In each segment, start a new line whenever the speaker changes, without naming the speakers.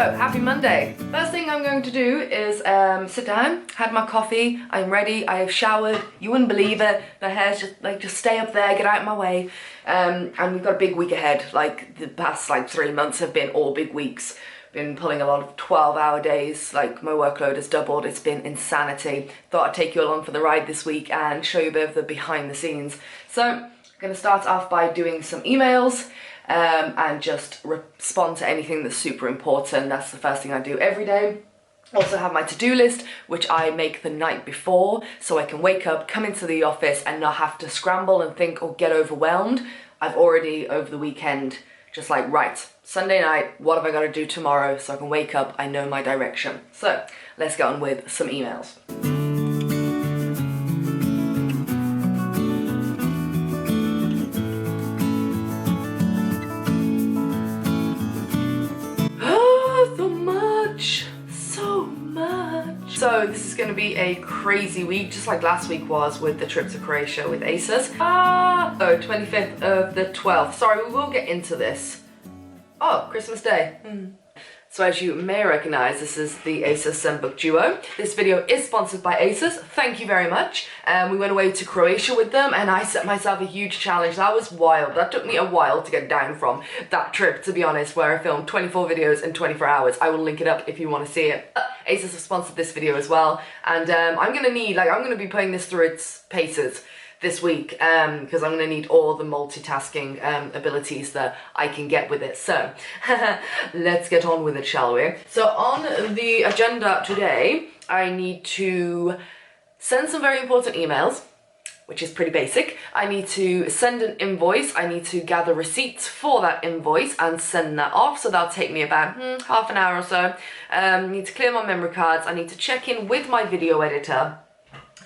happy Monday. First thing I'm going to do is sit down, had my coffee, I'm ready, I have showered, you wouldn't believe it, the hair's just stay up there, get out of my way. And we've got a big week ahead, like the past 3 months have been all big weeks. Been pulling a lot of 12-hour days, like my workload has doubled, it's been insanity. Thought I'd take you along for the ride this week and show you a bit of the behind the scenes. So, I'm gonna start off by doing some emails and just respond to anything that's super important. That's the first thing I do every day. Also have my to-do list, which I make the night before, so I can wake up, come into the office and not have to scramble and think or get overwhelmed. I've already, over the weekend, just right, Sunday night, what have I got to do tomorrow so I can wake up, I know my direction. So, let's get on with some emails. So this is going to be a crazy week, just like last week was with the trip to Croatia with Asus. So 25th of the 12th. Sorry, we will get into this. Oh, Christmas Day. So as you may recognize, this is the Asus ZenBook Duo. This video is sponsored by Asus. Thank you very much. We went away to Croatia with them and I set myself a huge challenge. That was wild. That took me a while to get down from that trip, to be honest, where I filmed 24 videos in 24 hours. I will link it up if you want to see it. Asus have sponsored this video as well. And I'm going to need, I'm going to be putting this through its paces this week because I'm going to need all the multitasking abilities that I can get with it. So let's get on with it, shall we? So on the agenda today, I need to send some very important emails, which is pretty basic. I need to send an invoice. I need to gather receipts for that invoice and send that off. So that'll take me about half an hour or so. I need to clear my memory cards. I need to check in with my video editor.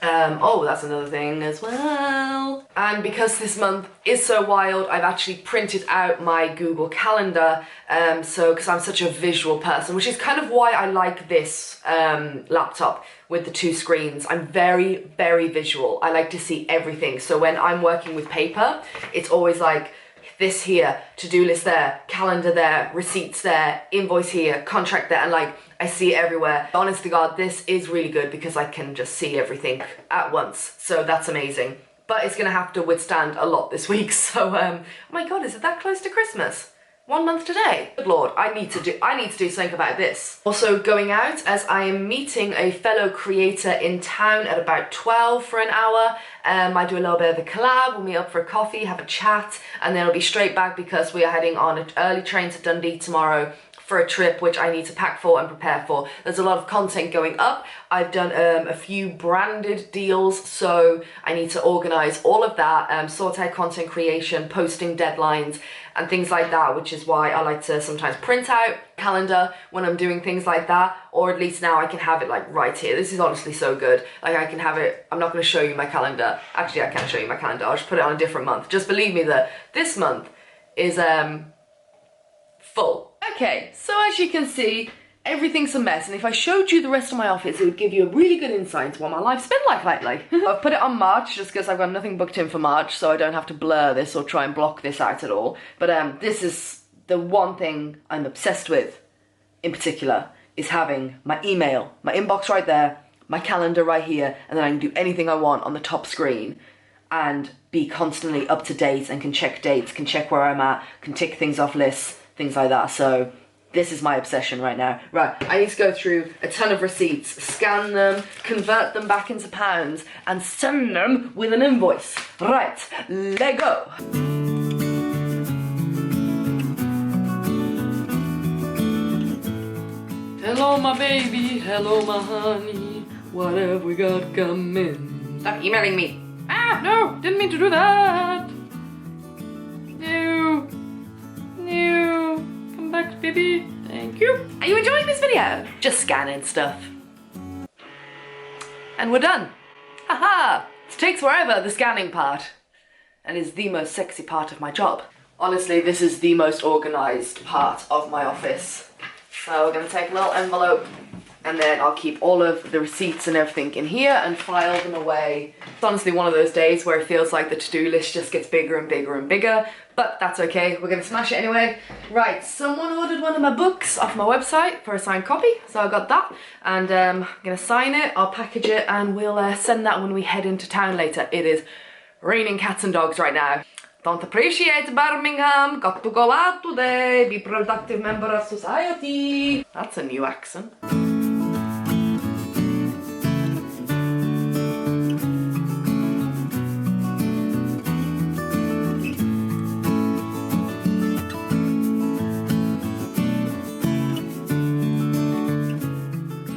Oh, that's another thing as well. And because this month is so wild, I've actually printed out my Google Calendar, because I'm such a visual person, which is kind of why I like this laptop with the two screens. I'm very, very visual. I like to see everything. So when I'm working with paper, it's always like this here, to-do list there, calendar there, receipts there, invoice here, contract there, and I see it everywhere. Honest to God, this is really good because I can just see everything at once. So that's amazing. But it's gonna have to withstand a lot this week. So, oh my God, is it that close to Christmas? 1 month today. Good Lord, I need to do something about this. Also going out, as I am meeting a fellow creator in town at about 12 for an hour. I do a little bit of a collab, we'll meet up for a coffee, have a chat, and then I'll be straight back because we are heading on an early train to Dundee tomorrow for a trip which I need to pack for and prepare for. There's a lot of content going up. I've done a few branded deals, so I need to organize all of that, sort out content creation, posting deadlines, and things like that, which is why I like to sometimes print out calendar when I'm doing things like that, or at least now I can have it right here. This is honestly so good. I can have it, I'm not gonna show you my calendar. Actually, I can't show you my calendar, I'll just put it on a different month. Just believe me that this month is full. Okay, so as you can see, everything's a mess, and if I showed you the rest of my office, it would give you a really good insight into what my life's been like lately. I've put it on March just because I've got nothing booked in for March, so I don't have to blur this or try and block this out at all. But this is the one thing I'm obsessed with, in particular, is having my email, my inbox right there, my calendar right here, and then I can do anything I want on the top screen and be constantly up to date and can check dates, can check where I'm at, can tick things off lists, things like that. So this is my obsession right now. Right, I need to go through a ton of receipts, scan them, convert them back into pounds, and send them with an invoice. Right, let go. Hello, my baby, hello, my honey, what have we got coming? Stop emailing me. Ah, no, didn't mean to do that. No. No. Come back, baby. Thank you. Are you enjoying this video? Just scanning stuff. And we're done. Haha. It takes forever, the scanning part. And is the most sexy part of my job. Honestly, this is the most organized part of my office. So we're gonna take a little envelope, And then I'll keep all of the receipts and everything in here and file them away. It's honestly one of those days where it feels like the to-do list just gets bigger and bigger and bigger, but that's okay, we're gonna smash it anyway. Right, someone ordered one of my books off my website for a signed copy, so I got that, and I'm gonna sign it, I'll package it, and we'll send that when we head into town later. It is raining cats and dogs right now. Don't appreciate Birmingham, got to go out today, be productive member of society. That's a new accent.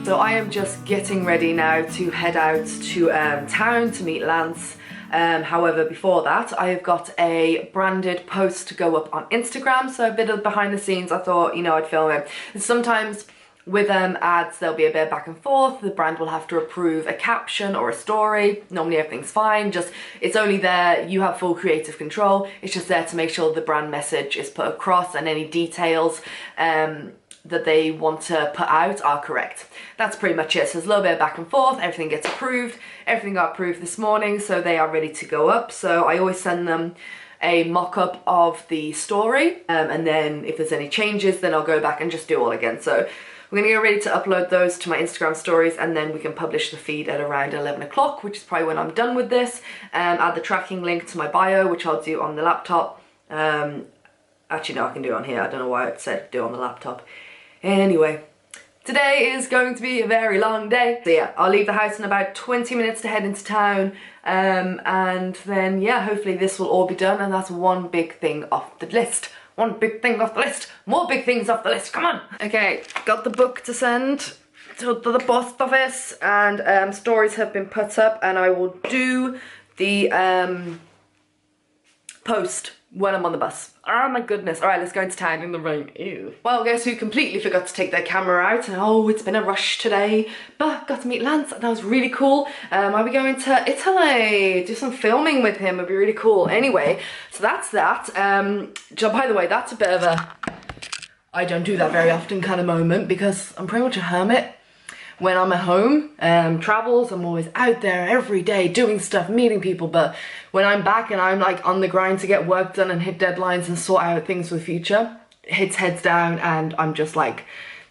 So I am just getting ready now to head out to town to meet Lance. However, before that, I have got a branded post to go up on Instagram, so a bit of behind the scenes. I thought, you know, I'd film it. And sometimes with ads, there'll be a bit back and forth. The brand will have to approve a caption or a story. Normally everything's fine, just it's only there, you have full creative control. It's just there to make sure the brand message is put across and any details that they want to put out are correct. That's pretty much it. So there's a little bit of back and forth, everything gets approved. Everything got approved this morning, so they are ready to go up. So I always send them a mock-up of the story, and then if there's any changes, then I'll go back and just do all again. So we're gonna get ready to upload those to my Instagram stories, and then we can publish the feed at around 11 o'clock, which is probably when I'm done with this. Add the tracking link to my bio, which I'll do on the laptop. Actually, no, I can do it on here. I don't know why it said do it on the laptop. Anyway, today is going to be a very long day. So yeah, I'll leave the house in about 20 minutes to head into town. And then, yeah, hopefully this will all be done. And that's one big thing off the list. One big thing off the list. More big things off the list. Come on. Okay, got the book to send to the post office. And stories have been put up. And I will do the post when I'm on the bus. Oh my goodness. All right, let's go into town in the rain. Ew. Well, guess who completely forgot to take their camera out? And oh, it's been a rush today, but got to meet Lance and that was really cool. I'll be going to Italy, do some filming with him. It'll be really cool. Anyway, so that's that. By the way, that's a bit of a I don't do that very often kind of moment, because I'm pretty much a hermit. When I'm at home, travels, I'm always out there every day doing stuff, meeting people, but when I'm back and I'm like on the grind to get work done and hit deadlines and sort out things for the future, it's heads down and I'm just like,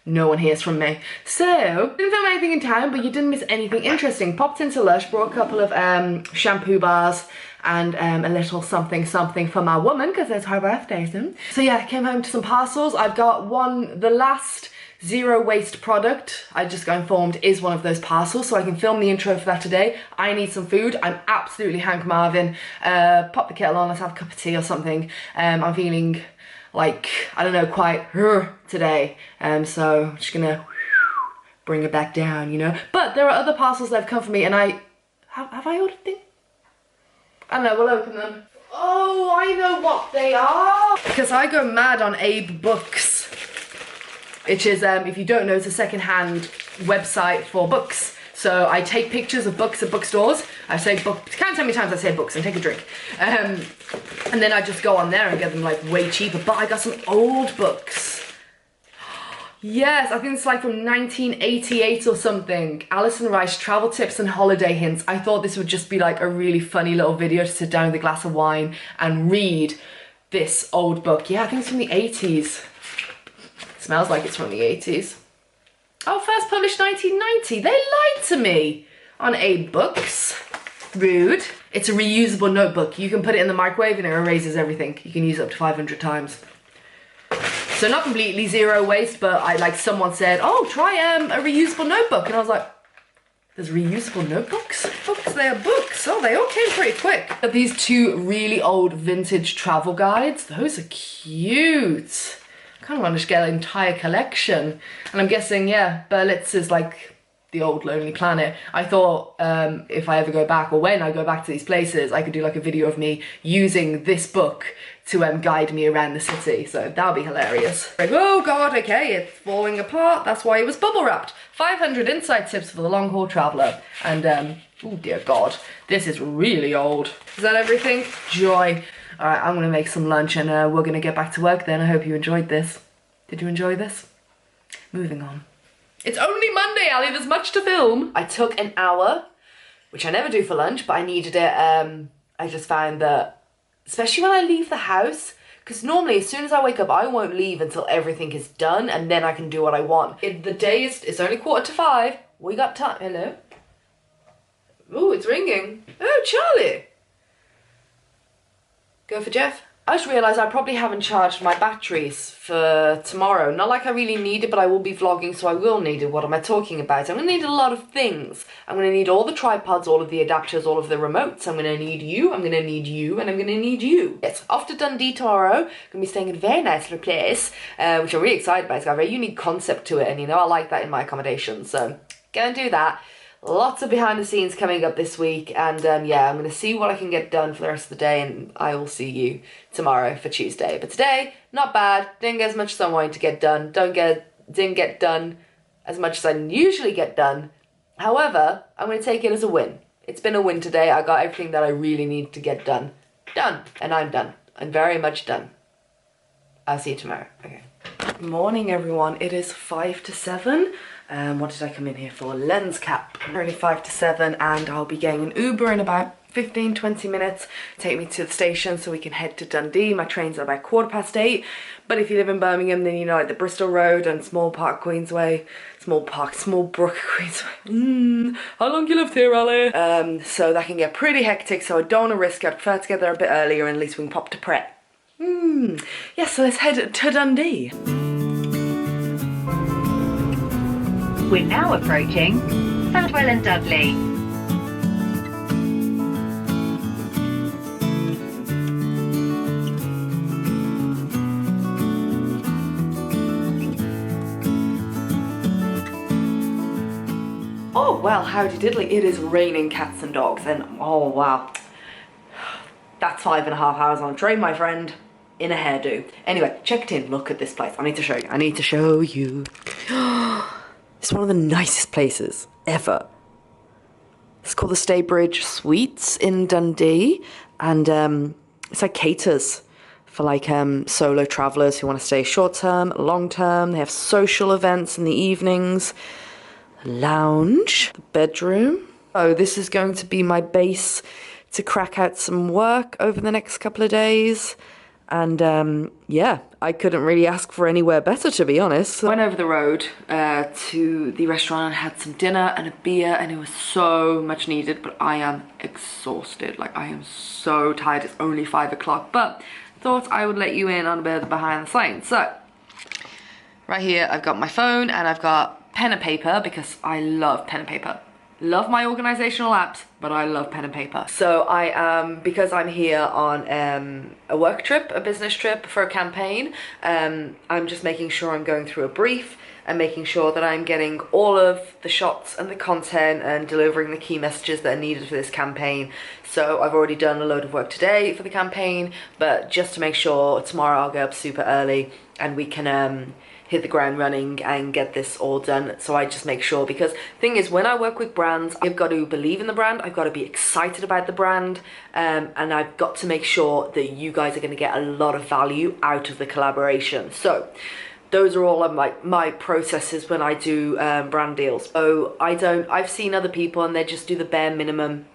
no one hears from me. So, didn't film anything in town, but you didn't miss anything interesting. Popped into Lush, brought a couple of shampoo bars and a little something for my woman, because it's her birthday soon. So yeah, I came home to some parcels. I've got the last zero waste product I just got informed is one of those parcels, so I can film the intro for that today. I need some food. I'm absolutely Hank Marvin. Pop the kettle on, let's have a cup of tea or something. I'm feeling like, I don't know, quite today. So I'm just gonna bring it back down, you know. But there are other parcels that have come for me, and have I ordered them? I don't know, we'll open them. Oh, I know what they are. Because I go mad on Abe Books, which is, if you don't know, it's a second-hand website for books. So I take pictures of books at bookstores. I say books, can't tell me times I say books and take a drink. And then I just go on there and get them like way cheaper. But I got some old books. Yes, I think it's like from 1988 or something. Alison Rice, Travel Tips and Holiday Hints. I thought this would just be like a really funny little video to sit down with a glass of wine and read this old book. Yeah, I think it's from the 80s. Smells like it's from the 80s. Oh, first published 1990. They lied to me on Abe Books. Rude. It's a reusable notebook. You can put it in the microwave and it erases everything. You can use it up to 500 times. So not completely zero waste, but someone said, oh, try a reusable notebook. And I was like, there's reusable notebooks? Books, they are books. Oh, they all came pretty quick. These two really old vintage travel guides. Those are cute. I kind of want to just get an entire collection. And I'm guessing, yeah, Berlitz is like the old Lonely Planet. I thought if I ever go back, or when I go back to these places, I could do like a video of me using this book to guide me around the city. So that'll be hilarious. Like, oh God, okay, it's falling apart. That's why it was bubble wrapped. 500 inside tips for the long haul traveler. And oh dear God, this is really old. Is that everything? Joy. All right, I'm gonna make some lunch and we're gonna get back to work then. I hope you enjoyed this. Did you enjoy this? Moving on. It's only Monday, Ali, there's much to film. I took an hour, which I never do for lunch, but I needed it. I just found that, especially when I leave the house, because normally as soon as I wake up, I won't leave until everything is done and then I can do what I want. The day is, it's only 4:45. We got time. Hello? Ooh, it's ringing. Oh, Charlie. Go for Jeff. I just realised I probably haven't charged my batteries for tomorrow. Not like I really need it, but I will be vlogging, so I will need it. What am I talking about? I'm going to need a lot of things. I'm going to need all the tripods, all of the adapters, all of the remotes. I'm going to need you, I'm going to need you, and I'm going to need you. Yes, off to Dundee tomorrow. Going to be staying in a very nice little place, which I'm really excited about. It's got a very unique concept to it, and you know I like that in my accommodation, so go and do that. Lots of behind the scenes coming up this week, and yeah, I'm going to see what I can get done for the rest of the day, and I will see you tomorrow for Tuesday. But today, not bad. Didn't get as much as I wanted to get done. Didn't get done as much as I usually get done. However, I'm going to take it as a win. It's been a win today. I got everything that I really need to get done. Done. And I'm done. I'm very much done. I'll see you tomorrow. Okay. Good morning, everyone. It is 5 to 7. What did I come in here for? Lens cap. Only 5 to 7, and I'll be getting an Uber in about 15-20 minutes. Take me to the station so we can head to Dundee. My train's at about 8:15. But if you live in Birmingham, then you know like the Bristol Road and Small Brook Queensway. How long you lived here, Ali? So that can get pretty hectic, so I don't want to risk it. I'd prefer to get there a bit earlier, and at least we can pop to Pret. Yeah, so let's head to Dundee.
We're now approaching Sadwell and Dudley.
Oh, well, howdy diddly. It is raining cats and dogs, and oh, wow. That's 5.5 hours on a train, my friend, in a hairdo. Anyway, checked in. Look at this place. I need to show you. I need to show you. It's one of the nicest places ever. It's called the Staybridge Suites in Dundee, and it's like caters for like solo travellers who want to stay short term, long term. They have social events in the evenings, a lounge, the bedroom. Oh, this is going to be my base to crack out some work over the next couple of days. And yeah, I couldn't really ask for anywhere better, to be honest. Went over the road to the restaurant and had some dinner and a beer, and it was so much needed, but I am exhausted. Like, I am so tired. It's only 5 o'clock, but thought I would let you in on a bit of the behind the scenes. So, right here, I've got my phone and I've got pen and paper because I love pen and paper. Love my organizational apps, but I love pen and paper. So I am, because I'm here on a work trip, a business trip for a campaign, I'm just making sure I'm going through a brief and making sure that I'm getting all of the shots and the content and delivering the key messages that are needed for this campaign. So I've already done a load of work today for the campaign, but just to make sure tomorrow I'll get up super early and we can hit the ground running and get this all done. So I just make sure, because the thing is, when I work with brands, I've got to believe in the brand, I've got to be excited about the brand, and I've got to make sure that you guys are going to get a lot of value out of the collaboration. So those are all of my processes when I do brand deals. So I've seen other people and they just do the bare minimum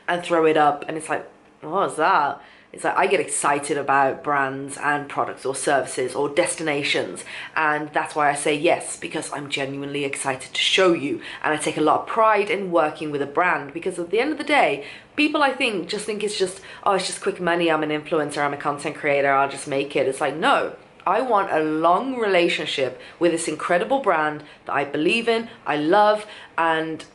and throw it up, and it's like, what is that? It's like, I get excited about brands and products or services or destinations, and that's why I say yes, because I'm genuinely excited to show you, and I take a lot of pride in working with a brand, because at the end of the day, people I think it's just, oh, it's just quick money, I'm an influencer, I'm a content creator, I'll just make it. It's like, no, I want a long relationship with this incredible brand that I believe in, I love, and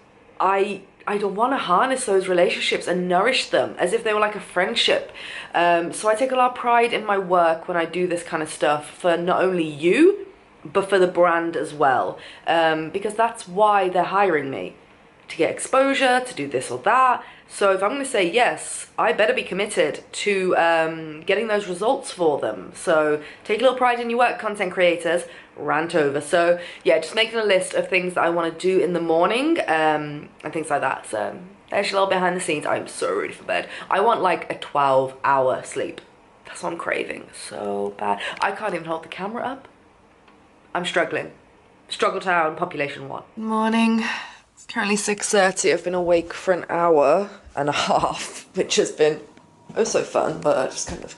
I don't want to harness those relationships and nourish them as if they were like a friendship. So I take a lot of pride in my work when I do this kind of stuff for not only you, but for the brand as well. Because that's why they're hiring me, to get exposure, to do this or that. So if I'm going to say yes, I better be committed to getting those results for them. So take a little pride in your work, content creators. Rant over. So yeah, just making a list of things that I want to do in the morning and things like that. So there's a little behind the scenes. I'm so ready for bed. I want like a 12-hour sleep. That's what I'm craving so bad. I can't even hold the camera up. I'm struggling Struggle Town, population 1. Morning. It's currently 6:30. I've been awake for an hour and a half, which has been oh so fun, but I just kind of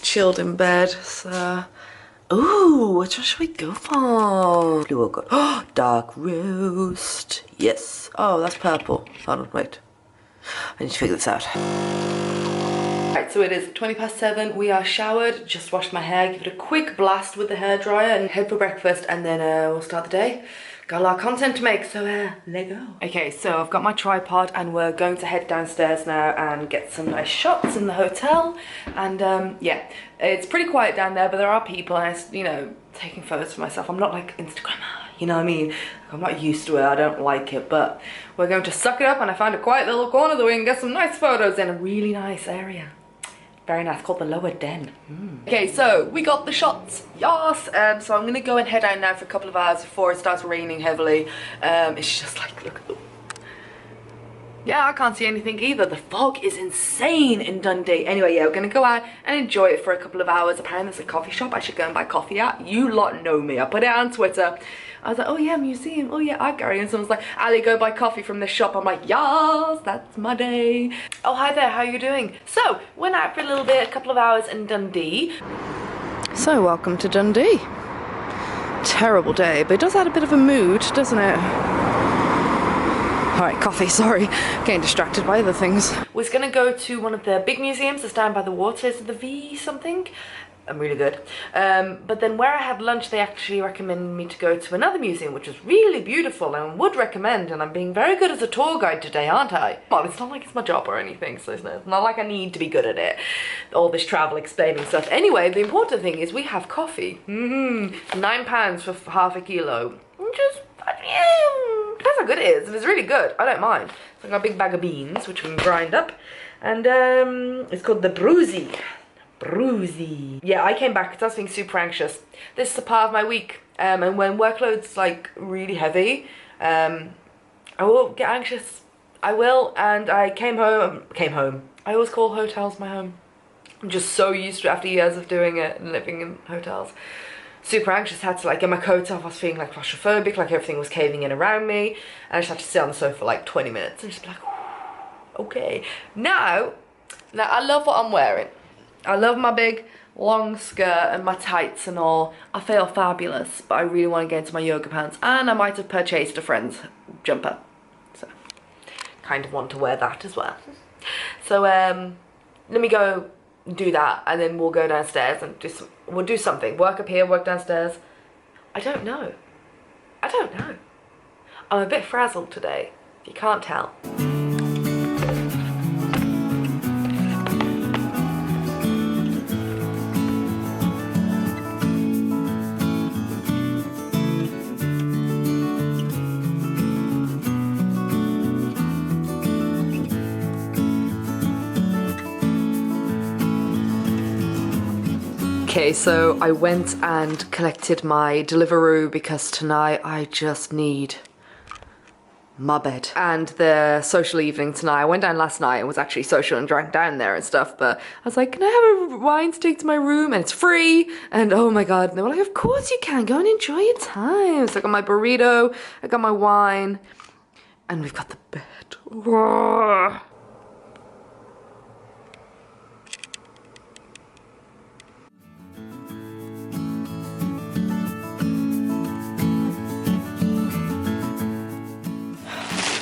chilled in bed. So, ooh, which one should we go for? Blue or gold? Oh, dark roast. Yes. Oh, that's purple. Hold on, wait. I need to figure this out. Right, so it is 7:20. We are showered, just washed my hair, give it a quick blast with the hairdryer and head for breakfast, and then we'll start the day. Got a lot of content to make, so let go. Okay, so I've got my tripod and we're going to head downstairs now and get some nice shots in the hotel. And yeah, it's pretty quiet down there, but there are people and it's, you know, taking photos for myself. I'm not like Instagrammer, you know what I mean? I'm not used to it, I don't like it, but we're going to suck it up, and I found a quiet little corner that we can get some nice photos in a really nice area. Very nice, called the Lower Den. Okay, so we got the shots, yes. So I'm gonna go and head out now for a couple of hours before it starts raining heavily. It's just like, look. Yeah, I can't see anything either. The fog is insane in Dundee. Anyway, yeah, we're gonna go out and enjoy it for a couple of hours. Apparently there's a coffee shop I should go and buy coffee at. You lot know me. I put it out on Twitter. I was like, oh yeah, museum. Oh yeah, art gallery. And someone's like, Ali, go buy coffee from this shop. I'm like, yes, that's my day. Oh, hi there, how are you doing? So, went out for a little bit, a couple of hours in Dundee. So, welcome to Dundee. Terrible day, but it does add a bit of a mood, doesn't it? Alright, coffee, sorry. Getting distracted by other things. Was gonna go to one of the big museums that's down by the water. Is it the V something? I'm really good. But then where I had lunch, they actually recommended me to go to another museum, which was really beautiful and would recommend, and I'm being very good as a tour guide today, aren't I? Well, it's not like it's my job or anything, so it's not like I need to be good at it. All this travel explaining stuff. Anyway, the important thing is we have coffee. £9 for half a kilo. Just, depends how good it is. If it's really good, I don't mind. So I got a big bag of beans, which we can grind up. And it's called the Bruzy. Yeah, I came back because I was being super anxious. This is a part of my week, and when workload's like really heavy, I will get anxious. I will, and I came home. I always call hotels my home. I'm just so used to it after years of doing it and living in hotels. Super anxious, had to like get my coat off. I was feeling like claustrophobic, like everything was caving in around me, and I just had to sit on the sofa for like 20 minutes and just be like, okay. Now I love what I'm wearing. I love my big long skirt and my tights and all. I feel fabulous, but I really want to get into my yoga pants, and I might have purchased a friend's jumper, so kind of want to wear that as well. So let me go do that, and then we'll go downstairs and we'll do something. Work up here, work downstairs. I don't know. I'm a bit frazzled today, if you can't tell. Okay, so I went and collected my Deliveroo because tonight I just need my bed. And the social evening tonight, I went down last night and was actually social and drank down there and stuff, but I was like, can I have a wine to take to my room? And it's free. And oh my God, and they were like, of course you can, go and enjoy your time. So I got my burrito, I got my wine, and we've got the bed. Whoa.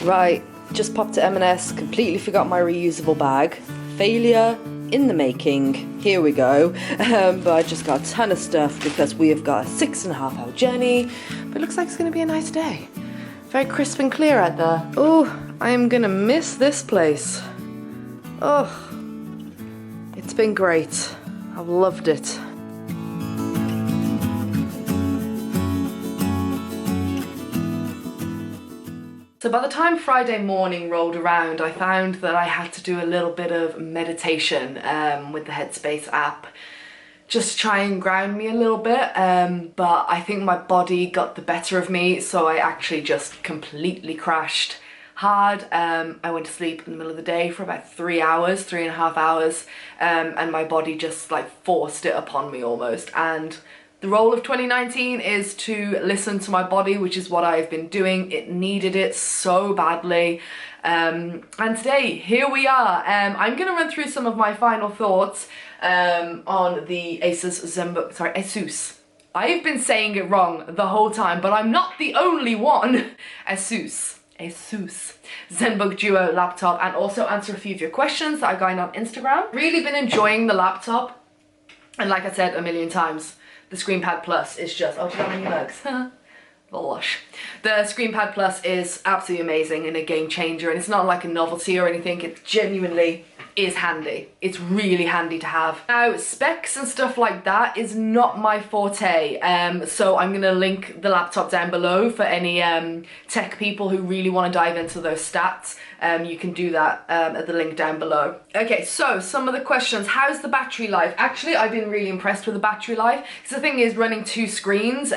Right, just popped to M&S, completely forgot my reusable bag. Failure in the making, here we go. But I just got a ton of stuff because we have got a 6.5 hour journey, but it looks like it's gonna be a nice day. Very crisp and clear out there. Oh, I am gonna miss this place. Oh, it's been great. I've loved it. So by the time Friday morning rolled around, I found that I had to do a little bit of meditation with the Headspace app, just to try and ground me a little bit, but I think my body got the better of me, so I actually just completely crashed hard. I went to sleep in the middle of the day for about 3 hours, 3.5 hours, and my body just like forced it upon me almost, and The role of 2019 is to listen to my body, which is what I've been doing. It needed it so badly. And today, here we are. I'm going to run through some of my final thoughts on the Asus. I've been saying it wrong the whole time, but I'm not the only one. Asus ZenBook Duo laptop, and also answer a few of your questions that I got on Instagram. Really been enjoying the laptop, and like I said a million times, the ScreenPad Plus is just, oh, do you have any legs? Lush. The ScreenPad Plus is absolutely amazing and a game changer, and it's not like a novelty or anything, it genuinely is handy. It's really handy to have. Now, specs and stuff like that is not my forte, so I'm gonna link the laptop down below for any tech people who really want to dive into those stats. You can do that at the link down below. Okay, so some of the questions. How's the battery life? Actually, I've been really impressed with the battery life, because the thing is, running 2 screens,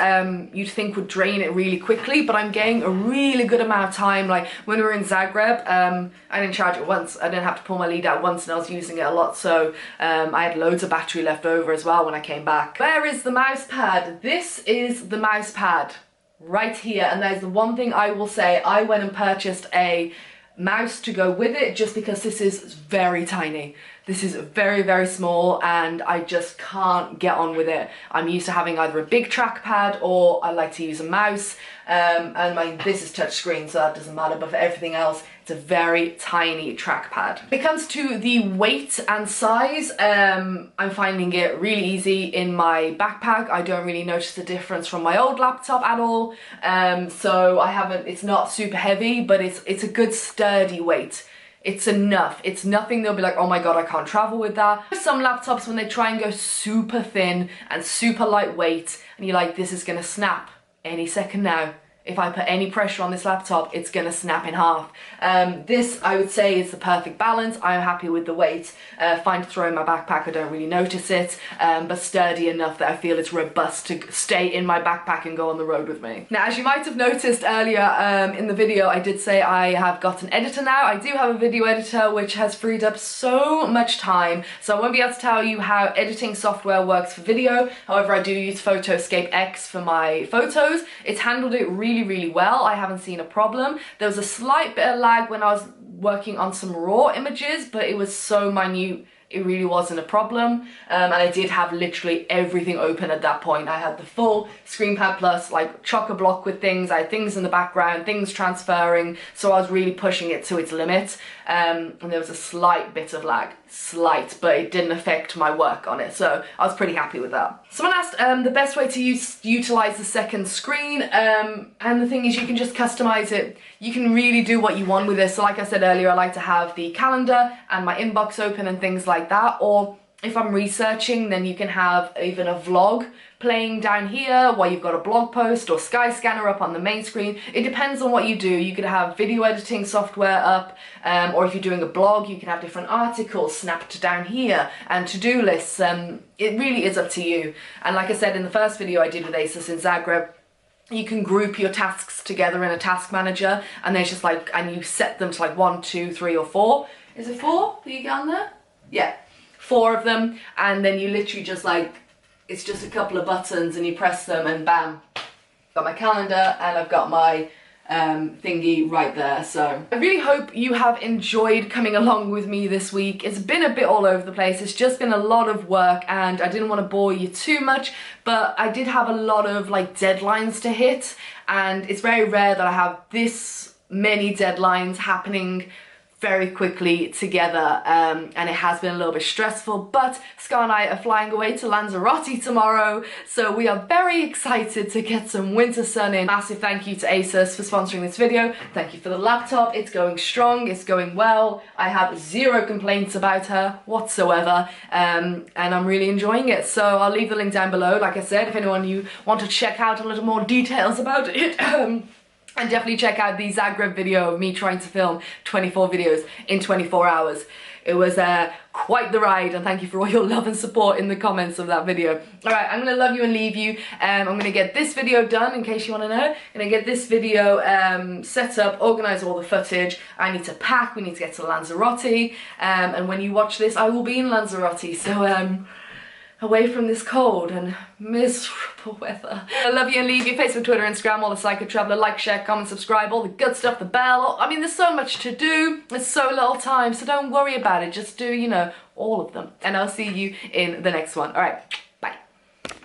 you'd think would drain it really quickly, but I'm getting a really good amount of time. Like when we were in Zagreb, I didn't charge it once. I didn't have to pull my lead out once, and I was using it a lot, so I had loads of battery left over as well when I came back. Where is the mouse pad? This is the mouse pad right here, and there's the one thing I will say. I went and purchased a mouse to go with it just because this is very tiny. This is very, very small, and I just can't get on with it. I'm used to having either a big trackpad or I like to use a mouse, and this is touchscreen, so that doesn't matter, but for everything else, it's a very tiny trackpad. When it comes to the weight and size, I'm finding it really easy in my backpack. I don't really notice the difference from my old laptop at all, so it's not super heavy, but it's a good sturdy weight. It's enough. It's nothing they'll be like, oh my god, I can't travel with that. Some laptops, when they try and go super thin and super lightweight, and you're like, this is gonna snap any second now. If I put any pressure on this laptop, it's gonna snap in half. This, I would say, is the perfect balance. I'm happy with the weight. Fine to throw in my backpack, I don't really notice it, but sturdy enough that I feel it's robust to stay in my backpack and go on the road with me. Now, as you might have noticed earlier in the video, I did say I have got an editor now. I do have a video editor, which has freed up so much time, so I won't be able to tell you how editing software works for video. However, I do use Photoscape X for my photos. It's handled it really well. I haven't seen a problem. There was a slight bit of lag when I was working on some raw images, but it was so minute, it really wasn't a problem. And I did have literally everything open at that point. I had the full ScreenPad Plus, like chock-a-block with things. I had things in the background, things transferring, so I was really pushing it to its limit. And there was a slight bit of lag, but it didn't affect my work on it, so I was pretty happy with that. Someone asked the best way to utilize the second screen, and the thing is, you can just customize it. You can really do what you want with this. So like I said earlier, I like to have the calendar and my inbox open and things like that, or if I'm researching, then you can have even a vlog playing down here while you've got a blog post, or Skyscanner up on the main screen. It depends on what you do. You could have video editing software up, or if you're doing a blog, you can have different articles snapped down here and to-do lists. It really is up to you. And like I said in the first video I did with Asus in Zagreb, you can group your tasks together in a task manager, and there's just like, and you set them to like 1, 2, 3, or 4. Is it 4 that you get on there? Yeah, 4 of them, and then you literally just like, it's just a couple of buttons and you press them and bam. Got my calendar and I've got my thingy right there. So I really hope you have enjoyed coming along with me this week. It's been a bit all over the place. It's just been a lot of work, and I didn't want to bore you too much, but I did have a lot of like deadlines to hit, and it's very rare that I have this many deadlines happening very quickly together, and it has been a little bit stressful, but Scar and I are flying away to Lanzarote tomorrow, so we are very excited to get some winter sun in. Massive thank you to Asus for sponsoring this video. Thank you for the laptop. It's going strong, it's going well. I have 0 complaints about her whatsoever, and I'm really enjoying it. So I'll leave the link down below. Like I said, if anyone you want to check out a little more details about it, and definitely check out the Zagreb video of me trying to film 24 videos in 24 hours. It was quite the ride, and thank you for all your love and support in the comments of that video. Alright, I'm gonna love you and leave you. I'm gonna get this video done, in case you wanna know. I'm gonna get this video set up, organise all the footage. I need to pack, we need to get to Lanzarote, and when you watch this, I will be in Lanzarote, so away from this cold and miserable weather. I love you, and leave your Facebook, Twitter, Instagram, all the PsychoTraveller. Like, share, comment, subscribe, all the good stuff, the bell. I mean, there's so much to do. There's so little time, so don't worry about it. Just do, you know, all of them. And I'll see you in the next one. All right.